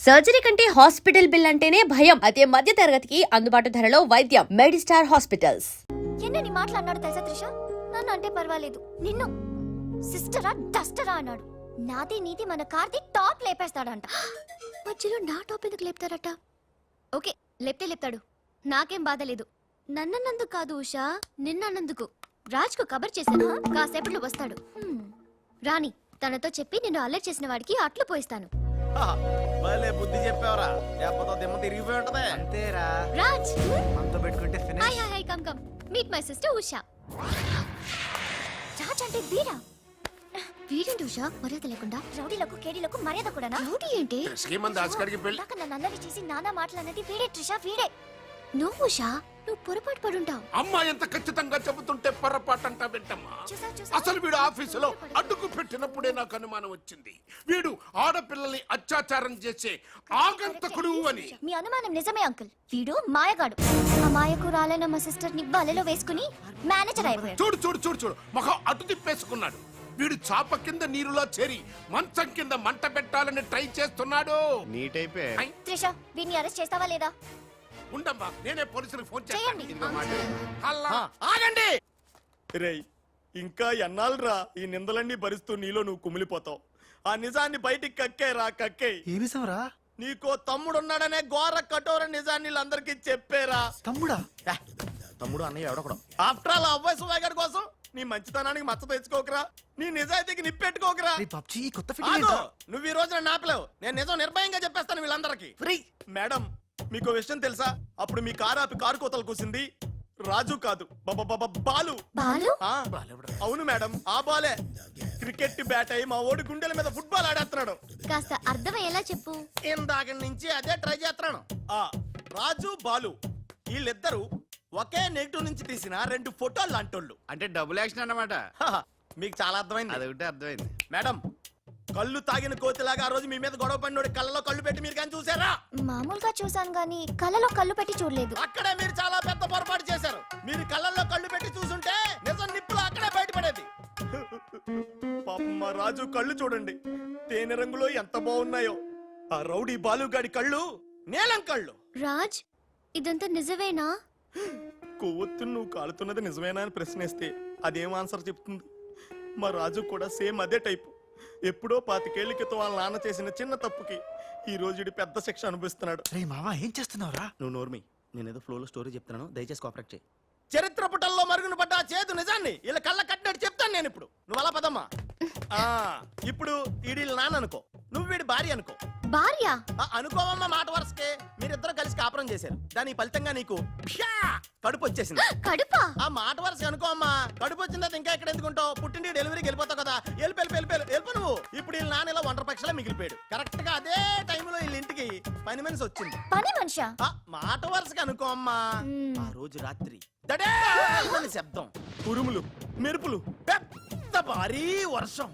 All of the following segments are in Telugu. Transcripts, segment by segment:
సర్జరీ కంటే హాస్పిటల్ బిల్ అంటేనే భయం. అదే మధ్య తరగతికి అందుబాటు ధరలో వైద్యం. మెడిస్టార్ హాస్పిటల్స్. ఎన్నని మాట్లాడినాడు తెలుసా త్రిష? నన్ను అంటే పర్వాలేదు, నిన్ను సిస్టరా డస్టరా అన్నాడు. నాది నీది మన కార్ది టాప్ లేపేస్తాడంట. మధ్యలో నా టాప్ ఎందుకు లేపుతారట? ఓకే, లేపుతాడు, నాకేం బాధ లేదు. నన్నన్నందుకు కాదు ఉషా, నిన్నన్నందుకు. రాజ్కు కబర్ చేశాను, కాసేపట్లో వస్తాడు. రాణి తనతో చెప్పి నిన్ను అల్లరి చేసిన వాడికి అట్లు పోయిస్తాను. బుద్ధి చెప్పావరా, లేకపోతే దిమ్మ తిరిగిపోయి ఉంటది. అంతేరా రాజ్, మనతో పెట్టుకుంటే hi hi, come come meet my sister Usha. Raj అంటే వీరా? వీడేంటి ఉషా మర్యాద లేకుండా? రౌడీలకు కేడీలకు మర్యాద కూడా. రౌడీ ఏంటి? నన్ను అల్లరి చేసి నానా మాటలన్నది వీడే ట్రిషా, వీడే. నువ్వు ఉషా, నువ్వు పొరపాటు పడుంటావు. అమ్మా ఎంత ఖచ్చితంగా చెబుతుంటే పొరపాటంటా వింటమ్మా. అసలు వీడు ఆఫీసులో అడ్డుకు పెట్టినప్పుడే నాకు అనుమానం వచ్చింది. వీడు ఆడపిల్లల్ని అత్యాచారం చేసే ఆగంతకుడు అని. మీ అనుమానం నిజమే అంకుల్. వీడు మాయగాడు. ఆ మాయకు రాలైన మా సిస్టర్ ని బలలో వేసుకుని మేనేజర్ అయిపోయాడు. చూడు చూడు చూడు చూడు, మొహం అటు తిప్పేసుకున్నాడు. వీడు చాప కింద నీరులో చేరి మంచం కింద మంట పెట్టాలని ట్రై చేస్తున్నాడు. నీట్ అయిపోయి. త్రిష, వీడిని అరెస్ట్ చేస్తావా లేదా? ఉండమ్మా, నేనే పోలీసులకు ఫోన్ చేయండి. ఆగండి. రేయ్, ఇంకా ఎన్నాళ్ళరా ఈ నిందలన్నీ భరిస్తూ నీలో నువ్వు కుమిలిపోతావు. ఆ నిజాన్ని బయటికి కక్కేరా, కక్కే. ఏమిసవరా? నీకో తమ్ముడున్నాడనే ఘోర కఠోర నిజాన్ని వీళ్ళందరికీ చెప్పేరా. తమ్ముడా? తమ్ముడు అన్నయ్య ఎవడొకడు. ఆఫ్టర్ ఆల్ అవ్వాయి సుబాయ్ గారి కోసం నీ మంచితనానికి మచ్చ తెచ్చుకోకరా, నీ నిజాయితీకి నిప్పెట్టుకోకరా. పబ్జీ కొత్త ఫిట్టింగ్. నువ్వు ఈ రోజున నాపలేవు. నేను నిజం నిర్భయంగా చెప్పేస్తాను వీళ్ళందరికీ. మేడం, మీకు విషయం తెలుసా? అప్పుడు మీ కారు ఆపి కారు కోతలు కూసింది రాజు కాదు, బాలు. బాలు? అవును మేడం, ఆ బాలే క్రికెట్ బ్యాట్ అయి మా ఓడి గుండెల మీద ఫుట్బాల్ ఆడేస్తున్నాడు. కాస్త అర్థమయ్యేలా చెప్పు. ఇందాక నుంచి అదే ట్రై చేస్తున్నాను. ఆ రాజు బాలు వీళ్ళిద్దరు ఒకే నెగిటివ్ నుంచి తీసిన రెండు ఫోటోలు లాంటోళ్ళు. అంటే డబుల్ యాక్షన్ అన్నమాట. మీకు చాలా అర్థమైంది. అదొకటి అర్థమైంది. మేడం, కళ్ళు తాగిన కోతిలాగా ఆ రోజు మీ మీద గొడవ పడినోడి కళ్ళలో కళ్ళు పెట్టి మీరు కానీ చూసారా? మామూలుగా చూసాను గానీ కళ్ళలో కళ్ళు పెట్టి చూడలేదు. అక్కడే మీరు చాలా పెద్ద పొరపాటు చేశారు. మీరు కళ్ళల్లో కళ్ళు పెట్టి చూసుంటే నిజం నిప్పులు అక్కడే బయటపడేది. పాపం మా రాజు కళ్ళు చూడండి, తేనె రంగులో ఎంత బాగున్నాయో. ఆ రౌడీ బాలుగాడి కళ్ళు నీలం కళ్ళు. రాజ్, ఇదంతా నిజమేనా? కొవ్వొత్తు నువ్వు కాలుతున్నది నిజమేనా అని ప్రశ్నిస్తే అదేం ఆన్సర్ చెప్తుంది? మా రాజు కూడా సేమ్ అదే టైపు. ఎప్పుడో 25 ఏళ్ల క్రితం వాళ్ళ నాన్న చేసిన చిన్న తప్పుకి ఈ రోజు పెద్ద శిక్ష అనుభవిస్తున్నాడు. రే మావా, ఏం చేస్తున్నావురా? నువ్వు నోర్మి, నేనేదో ఫ్లోలో స్టోరీ చెప్తున్నాను, దయచేసి కోఆపరేట్ చేయి. చరిత్ర పుటల్లో మరుగున పడ్డ చేదు నిజాన్ని ఇలా కళ్ళ కట్టినట్టు చెప్తాను నేను ఇప్పుడు. నువ్వు అలా పదమ్మా. ఇప్పుడు ఈడి నాన్న అనుకో, నువ్వు వీడి భార్య అనుకో. భార్య? అనుకోవమ్మా, మాట వరుసకే మీరిద్దరు కలిసి కాపురం చేశారు. దాని ఫలితంగా నీకు కడుపు వచ్చేసింది. కడుపా? ఆ మాట వరుస అనుకో అమ్మా. కడుపు వచ్చిన తర్వాత ఇంకా ఎక్కడ ఎందుకుంటావు? పుట్టింటి డెలివరీకి వెళ్ళిపోతావు కదా. వెళ్ళిపో నువ్వు. ఇప్పుడు వీళ్ళ నాన్న ఇలా ఒంటరి పక్షలా మిగిలిపోయాడు. కరెక్ట్ గా అదే టైంలో వీళ్ళ ఇంటికి పని మనిషి వచ్చింది. పని మనిషా? మాట వరుసగా అనుకో అమ్మా. ఆ రోజు రాత్రి శబ్దం, ఉరుములు, మెరుపులు, పెద్ద భారీ వర్షం.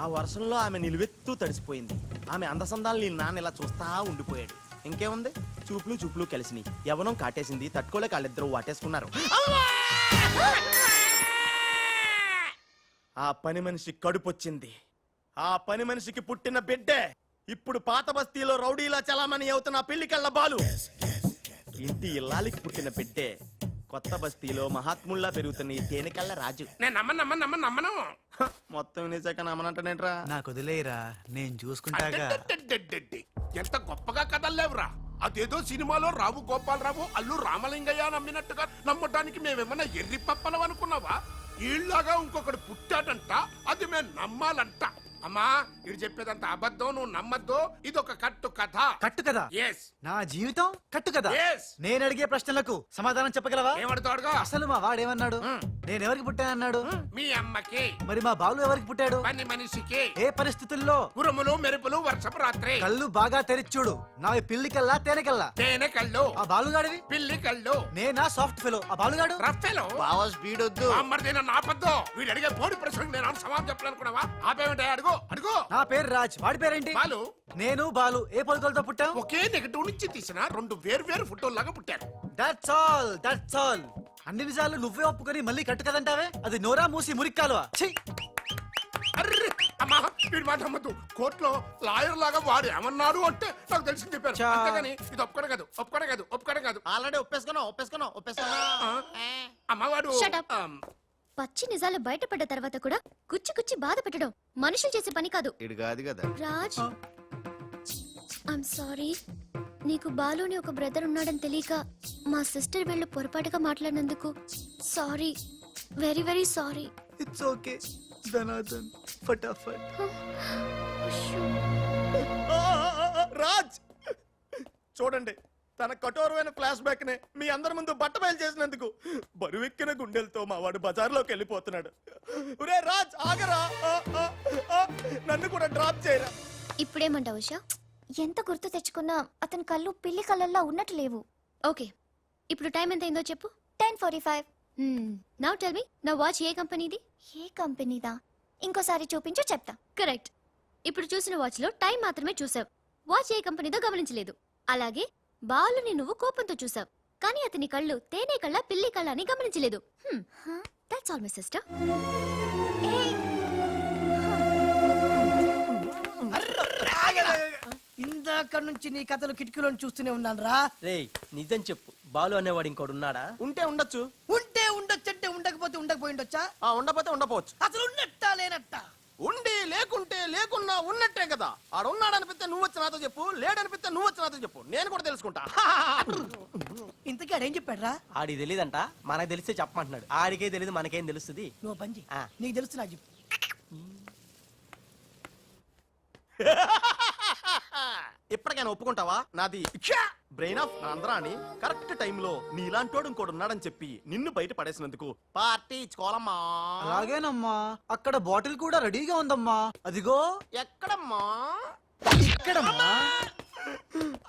ఆ వర్షంలో ఆమె నిలువెత్తు తడిసిపోయింది. ఆమె అందసందాలు నీ నాన్న ఇలా చూస్తా ఉండిపోయాడు. ఇంకేముంది, చూపులు కలిసినాయి. యవనం కాటేసింది. తట్టుకోలేక వాళ్ళిద్దరూ వాటేసుకున్నారు. ఆ పని మనిషి కడుపొచ్చింది. ఆ పని మనిషికి పుట్టిన బిడ్డే ఇప్పుడు పాత బస్తీలో రౌడీలా చలామణి అవుతున్న పెళ్లికళ్ళ బాలు. ఇంటి ఇల్లాలికి పుట్టిన బిడ్డే కొత్త బస్తీలో మహాత్ముల్లా పెరుగుతున్న ఈ తేనెకళ్ళ రాజు. నేను నమ్మను. మొత్తం వినేశాక నమ్మనంటేనేట్రా? నాకు వదిలేరా, నేను చూసుకుంటాగా. ఎంత గొప్పగా కథల్లేవురా. అదేదో సినిమాలో రావు గోపాలరావు అల్లు రామలింగయ్య నమ్మినట్టుగా నమ్మటానికి మేమేమన్నా ఎర్రి పప్పలం అనుకున్నావా? ఈళ్ళగా ఇంకొకటి పుట్టాడంట, అది మేము నమ్మాలంట. అమ్మా, ఇది చెప్పేదంత అబద్ధం, నువ్వు నమ్మద్దు. ఇదొక కట్టు కథ. కట్టు కదా? ఎస్. నా జీవితం కట్టు కదా? నేను అడిగే ప్రశ్నలకు సమాధానం చెప్పగలవా? ఏమడుతాడుగా? అసలు మా వాడేమన్నాడు? నేను ఎవరికి పుట్టానన్నాడు? మీ అమ్మకి. మరి మా బాలు ఎవరికి పుట్టాడు? పని మనిషికి. ఏ పరిస్థితుల్లో? ఉరుములు మెరుపులు వర్షపు రాత్రి. కళ్ళు బాగా తెరిచూడు. నా పిల్లి కల్లా తేనె కల్లా. తేనె కళ్ళు. ఆ బాలుగాడివి? పిల్లి కళ్ళు. నేనా సాఫ్ట్ ఫెలో, ఆ బాలుగాడు రఫ్ ఫెలో. బావా స్పీడ్ వద్దు. అమ్మర్దైనా నాపద్దు. వీడు అడిగే పోడి ప్రశ్నకు నేను సమాధానం చెప్పాలనుకున్నావా? ఆపేమంటే అడుగు. నా పేరు రాజ్, వాడి పేరేంటి? బాలు. నేను బాలు ఏ పొలకలతో పుట్టాం? ఒకే నెగటివ్ నుంచి తీసిన రెండు వేర్వేరు ఫోటోల్లాగా పుట్టారు. That's all. అన్ని నిజాలు నువ్వే ఒప్పుకొని మళ్ళీ కట్టు కదంటావే? అది నోరా మూసి మురిక్కాలువా? అర్రే, అమ్మా వీడి మాట నమ్మద్దు. కోర్టులో లాయర్ లాగా వాడు ఏమన్నారు అంటే నాకు తెలిసి చెప్పారు. చా. అంతేగాని ఇది ఒప్పుకోవడం కాదు. ఆల్రెడీ ఒప్పేసుకున్నా అమ్మవాడు Shut up. పచ్చి నిజాలు బయటపడ్డ తర్వాత కూడా గుచ్చి గుచ్చి బాధ పెట్టడం మనుషులు చేసే పని కాదు. ఇడు కాదు కదా. Raj I'm sorry. నీకు బాలుని ఒక బ్రదర్ ఉన్నాడని తెలియక మా సిస్టర్ వీళ్ళు పొరపాటుగా మాట్లాడినందుకు sorry, very very sorry. It's okay ధనాధన్ ఫటాఫట్. రాజ్ చూడండి, తన కఠోరమైన ఫ్లాష్ బ్యాక్ నే మీ అందరి ముందు బట్ట బయలు చేసినందుకు బరువెక్కిన గుండెలతో మా వాడు బజార్లోకి వెళ్ళిపోతున్నాడు. ఒరే రాజ్ ఆగరా, నన్ను కూడా డ్రాప్ చేయరా. ఇప్పుడేమంటావు ఉషా? ఎంత గుర్తు తెచ్చుకున్నా అతని కళ్ళు పిల్లి కళ్ళల్లో ఉన్నట్టు లేవు. ఓకే, ఇప్పుడు టైం ఎంత అయిందో చెప్పు. 10:45. నౌ టెల్ మీ, నా వాచ్ ఏ కంపెనీది? ఏ కంపెనీదా? ఇంకోసారి చూపించు చెప్తా. కరెక్ట్. ఇప్పుడు చూసిన వాచ్ లో టైం మాత్రమే చూసావు, వాచ్ ఏ కంపెనీదో గమనించలేదు. అలాగే బాలుని నువ్వు కోపంతో చూసావు, కానీ అతని కళ్ళు తేనె కళ్ళ పిల్లి కళ్ళ అని గమనించలేదు. That's all my sister. ఇందాక నుంచి నీ కథలు కిటికీలో చూస్తూనే ఉన్నాను రా. రేయ్ నిజం చెప్పు, బాలు అనేవాడు ఇంకోడు ఉన్నాడా? ఉంటే ఉండొచ్చు, ఉంటే ఉండొచ్చంటే ఉండకపోతే ఉండకపోయిండొచ్చా? ఉండపోతే ఉండపోవచ్చు. అసలు ఉన్నట్టా లేనట్టా? ఉండి లేకుంటే లేకున్నా ఉన్నట్టే కదా. ఆడు ఉన్నాడనిపిస్తే నువ్వు వచ్చి నాతో చెప్పు, లేడనిపిస్తే నువ్వు వచ్చి నాతో చెప్పు, నేను కూడా తెలుసుకుంటా. ఇంతకీ ఆడేం చెప్పాడు రా? ఆడికి తెలియదంట, మనకు తెలిస్తే చెప్పమంటున్నాడు. ఆడికే తెలియదు, మనకేం తెలుస్తుంది? నువ్వు పంచి ఆ. నీకు తెలుసు నాకు చెప్పు. ఇప్పటికైనా ఒప్పుకుంటావా? నాది బ్రెయిన్ ఆఫ్ ఆంధ్రా అని కరెక్ట్ టైంలో నీలాంటోడు ఇంకోటి ఉన్నాడని చెప్పి నిన్ను బయట పడేసినందుకు పార్టీ ఇచ్చుకోవాలమ్మా. అలాగేనమ్మా, అక్కడ బాటిల్ కూడా రెడీగా ఉందమ్మా. అదిగో ఎక్కడమ్మా? ఇక్కడమ్మా.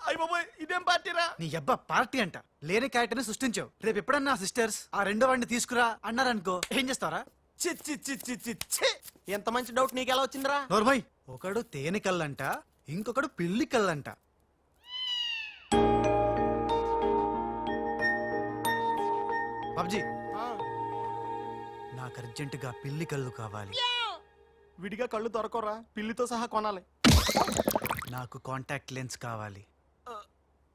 అయ్య బాబోయ్, ఇదేం పార్టీరా? నీ అబ్బా పార్టీ అంట లేని క్యారెక్టర్ ని సృష్టించావు. రేపు ఎప్పుడన్నా సిస్టర్స్ ఆ రెండో వాడిని తీసుకురా అన్నారనుకో, ఏం చేస్తారా? చి చి చి చి చి చి. ఎంత మంచి డౌట్ నీకెలా వచ్చిందిరా? నోర్మై, ఒకడు తేనె కళ్ళంట, ఇంకొకడు పిల్లి కళ్ళంట. బాబ్జీ, నాకు అర్జెంటుగా పిల్లి కళ్ళు కావాలి. విడిగా కళ్ళు దొరకరా, పిల్లితో సహా కొనాలి. నాకు కాంటాక్ట్ లెన్స్ కావాలి.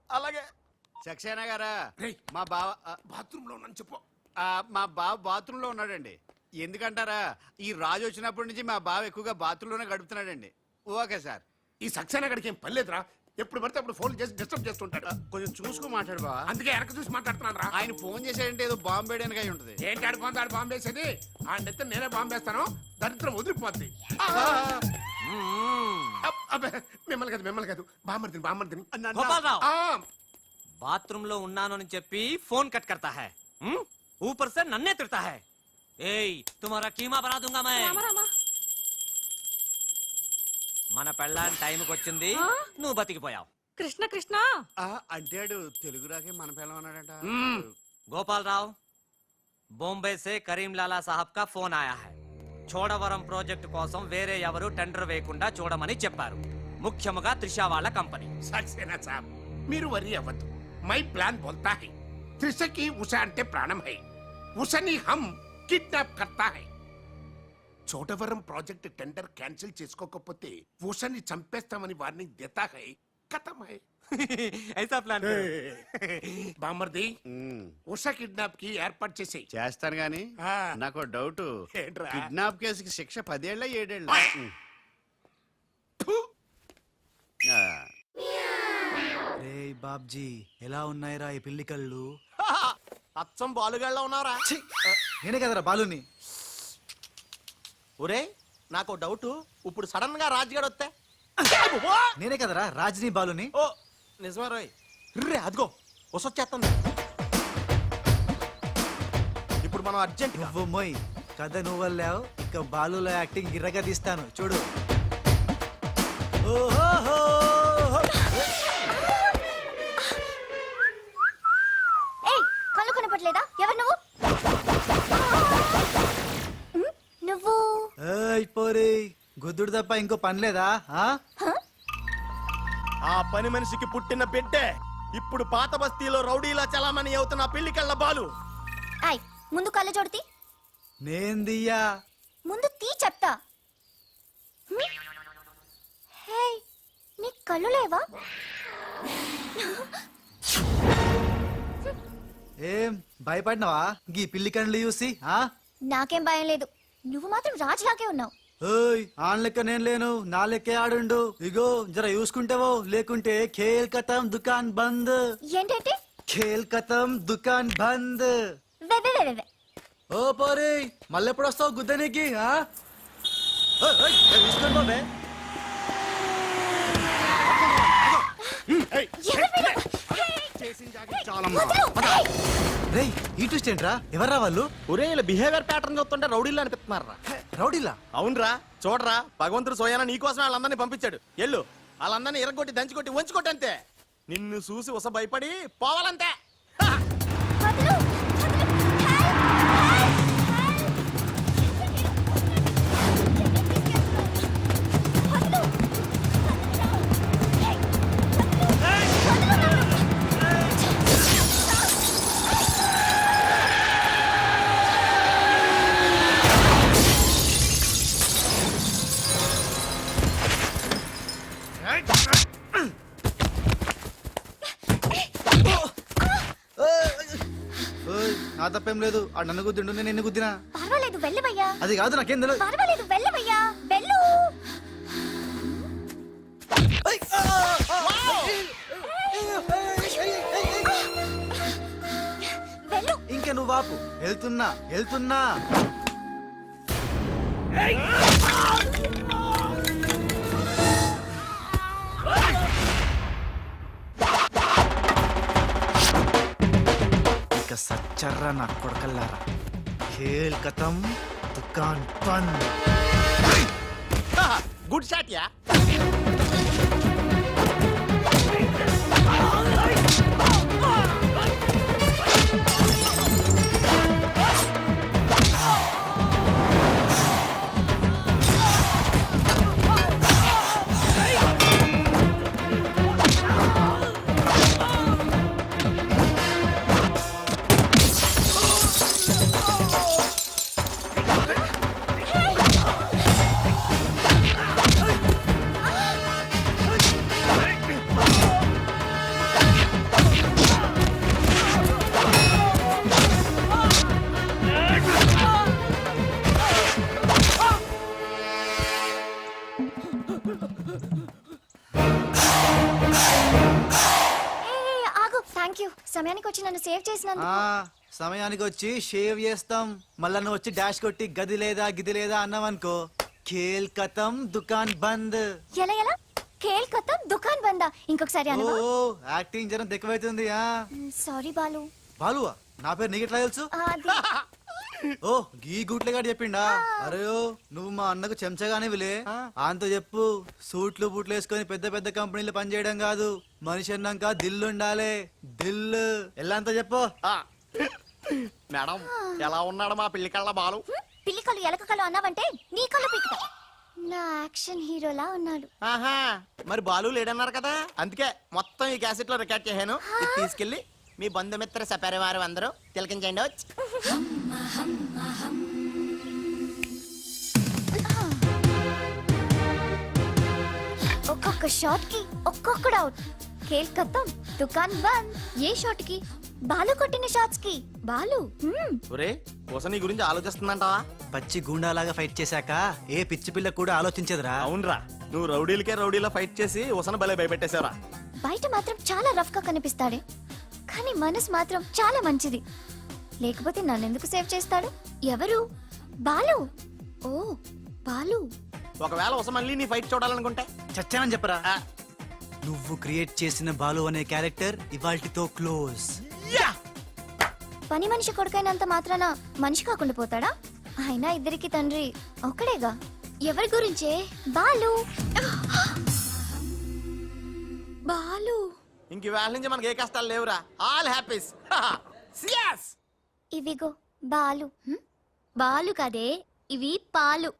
అలాగే. సక్సేనా గారా, రేయ్. మా బావ బాత్రూమ్ లో ఉన్నాను చెప్పు. మా బావ బాత్రూమ్ లో ఉన్నాడండి. ఎందుకంటారా, ఈ రాజు వచ్చినప్పటి నుంచి మా బావ ఎక్కువగా బాత్రూమ్ లోనే గడుపుతున్నాడండి. Okay sir. ఈ సక్సేనా గడికి ఏం పర్లేదురా, ఎప్పుడు పడితే అప్పుడు ఫోన్ చేసి డిస్టర్బ్ చేస్తుంటాడు. కొంచెం చూసుకో మాట్లాడు బావ. అందుకే వెనక చూసి మాట్లాడుతున్నాను రా. ఆయన ఫోన్ చేశాడంటే ఏదో బాంబు వేయడానికి అయి ఉంటది. ఏంటి ఆడు బాంబు వేసేది? ఆ నెత్త నేనే బాంబు వేస్తాను, దరిద్రం వదిలిపోద్ది. మిమ్మల్ని కాదు బామ్మర్దిని. గోపాలరావు ఆ, బాత్రూమ్ లో ఉన్నాను అని చెప్పి ఫోన్ కట్ करता है ऊपर से नन्हे तिरता है ఏయ్ तुम्हारा कीमा बना दूंगा मैं మన పెళ్ళాన్ టైంకి వచ్చింది, నువ్వు బతికిపోయావు. కృష్ణ కృష్ణ అంటే ఆడు తెలుగు రాకే మన పిల్లం అన్నాడట. గోపాలరావు, బొంబే से కరీం లాలా సాహబ్ కా ఫోన్ ఆయా है. చోడవరం ప్రాజెక్ట్ కోసం వేరే ఎవరు టెండర్ వేయకుండా చూడమని చెప్పారు, ముఖ్యముగా త్రిషా వాళ్ళ కంపెనీ. సక్సేనా సాబ్, మీరు వరి అవ్వద్దు. మై ప్లాన్ బోల్తా హై. త్రిషకి ఉషా అంటే ప్రాణం హై. ఉషని హమ్ కిడ్నాప్ కర్తా హై. చోటవరం ప్రాజెక్ట్ టెండర్ క్యాన్సిల్ చేసుకోకపోతే ఉషని చంపేస్తామని వార్నింగ్ దేతా హై. ఖతం హై. ఐసా ప్లాన్ బామర్ది, ఉమ్, ఉషా కిడ్నాప్ కి ఏర్పాటు చేసేయ్. చేస్తాను గాని ఆ. నాకు డౌట్. ఏంట్రా? కిడ్నాప్ కేసుకి శిక్ష 10 ఏళ్ళ 7 ఏళ్ళ? ఫు. రే బాబ్జీ, ఎలా ఉన్నాయిరా ఈ పిల్లి కళ్ళు? అచ్చం బాలుగాళ్ళ ఉన్నారా? ఛీ! నేనే కదరా బాలుని. ఒరే, నాకు డౌట్. ఇప్పుడు సడన్ గా రాజుగాడు వస్తే? నేనే కదరా రాజ్ని బాలుని. ఓ నిజమే రోయ్. రే అదిగో వసొచ్చేస్తుంది. ఇప్పుడు మనం అర్జెంట్ నువ్వు మొయ్ కథ నువ్వెళ్ళావు, ఇక బాలులో యాక్టింగ్ గిర్రగా తీస్తాను చూడు. ఓహో, ఏయ్, కళ్ళు కనపట్లేదా? ఎవరు నువ్వు? నువ్వు పోరే, గుద్దుడు తప్ప ఇంకో పని లేదా? ఆ పని మనిషికి పుట్టిన బిడ్డే ఇప్పుడు పాత బస్తీలో రౌడీలా చలామణి అవుతున్న పిల్లి కళ్ళ బాలు. ఆయ్, ముందు కళ్ళు చూడతి. నేను దియ్యా. ముందు తీ చెప్తా. హే నీ కళ్ళు లేవా? ఏం భయపడినావా గీ పిల్లి కండ్లు చూసి ఆ? నాకేం భయం లేదు, నువ్వు మాత్రం రాజులాగే ఉన్నావు. ఓయ్ ఆన్ లెక్క నేను లేను, నా లెక్కే ఆడుండు. ఇగో జర చూసుకుంటావో, లేకుంటే ఖేల్ కతం దుకాన్ బంద్. ఏంటంటే ఖేల్ కతం దుకాన్ బంద్. వే వే వే వే. ఓ పోరి మళ్ళెప్పుడు వస్తావు గుద్దనికి? ఆ? ఓయ్, ఓయ్, ఏ చూసుకోండి బాబే. ఎవరు మీరు? రేయ్ ఈ ట్విస్ట్ ఏంట్రా? ఎవర్రా వాళ్ళు? ఒరే ఇలా బిహేవియర్ ప్యాటర్న్ చూస్తుంటే రౌడీలు అనిపిస్తున్నారా? రౌడీలా? అవునరా, చూడరా, భగవంతుడు సోయానా నీకోసం వాళ్ళందరినీ పంపించాడు. ఎల్లు వాళ్ళందరినీ ఇరగొట్టి దంచుకొట్టి వంచుకొట్టి అంతే. నిన్ను చూసి ఉస భయపడి పోవాలంతే. వదలు, వదలు. ఓయ్ నా తప్పేం లేదు, ఆ నన్ను గుద్దిండు, నేను ఎన్ని గుద్దినా. పర్వాలేదు వెళ్ళవయ్యా. అది కాదు నాకేం తెలియదు. పర్వాలేదు వెళ్ళవయ్యా, వెళ్ళు. వెళ్ళు. ఇంకే నువ్వు వాపు. వెళ్తున్నా వెళ్తున్నా. ఇక సచ్చర్రా నా కొడకల్లారా. ఖేల్ కతం దుకాన్ బంద్. Good shot yeah. సమయానికి వచ్చి నన్ను సేవ్ చేసినందుకు. సమయానికి వచ్చి షేవ్ చేస్తాం, మళ్ళా నువ్వు వచ్చి డాష్ కొట్టి గది లేదా గిది లేదా అన్నావనుకో ఖేల్ కతం దుకాన్ బంద్. ఎలా ఎలా? ఖేల్ కతం దుకాన్ బందా? ఇంకొకసారి ఓ అనవా? యాక్టింగ్ జరం ఎక్కువైతుంది. సారీ బాలు. బాలువా? నా పేరు నీకు ఎట్లా తెలుసు? అది ఓ గీ గుట్లేగాడు చెప్పిండా? అరే నువ్వు మా అన్నకు చెంచగానే విలే. ఆయనతో చెప్పు సూట్లు బూట్లు వేసుకొని పెద్ద పెద్ద కంపెనీలు పనిచేయడం కాదు, మనిషి అన్నాక దిల్లు ఉండాలి. దిల్లు ఎల్లంతా చెప్పు. మేడం ఎలా ఉన్నాడు మా పిల్లి కళ్ళ బాలు? పిల్లి కళ్ళు ఎలక కళ్ళు అన్నావంటే నీ కళ్ళు పీకుతా. నా యాక్షన్ హీరోలా ఉన్నాడు. ఆహా, మరి బాలు లేడన్నారు కదా, అందుకే మొత్తం ఈ క్యాసెట్ లో రికార్డ్ చేశాను. ఇది తీసుకెళ్లి మీ బంధుమిత్ర సపరివారు అందరూ తిలకించండి. వచ్చి ఒక్కొక్క షాట్ కి ఒక్కొక్కడు అవుట్. ఖేల్ కతం దుకాన్ బంద్. ఏ షాట్ కి? బాలు కొట్టిన షాట్స్ కి. బాలు ఒరే కోసం నీ గురించి ఆలోచిస్తుందంటావా? పచ్చి గూండాలాగా ఫైట్ చేశాక ఏ పిచ్చి పిల్ల కూడా ఆలోచించదురా. అవునరా, నువ్వు రౌడీలకే రౌడీలా ఫైట్ చేసి ఉసన భలే భయపెట్టేశారా. బయట మాత్రం చాలా రఫ్ గా కనిపిస్తాడే, కానీ మనసు మాత్రం చాలా మంచిది. లేకపోతే నన్నెందుకు సేవ్ చేస్తాడు? ఎవరు? బాలు. ఓ బాలు. ఒకవేళ ఉస మళ్ళీ నీ ఫైట్ చూడాలనుకుంటే చచ్చానని చెప్పరా. నువ్వు క్రియేట్ చేసిన బాలు అనే క్యారెక్టర్ ఇవాల్టితో క్లోజ్. పని మనిషి కొడుకైనంత మాత్రాన మనిషి కాకుండా పోతాడా? అయినా ఇద్దరికి తండ్రి ఒక్కడేగా. ఎవరి గురించే? బాలు. బాలు. ఇంక వేళ నుంచి మనకి ఏ కష్టాలు లేవురా. All happies. ఇవిగో బాలు. బాలు కదే, ఇవి పాలు.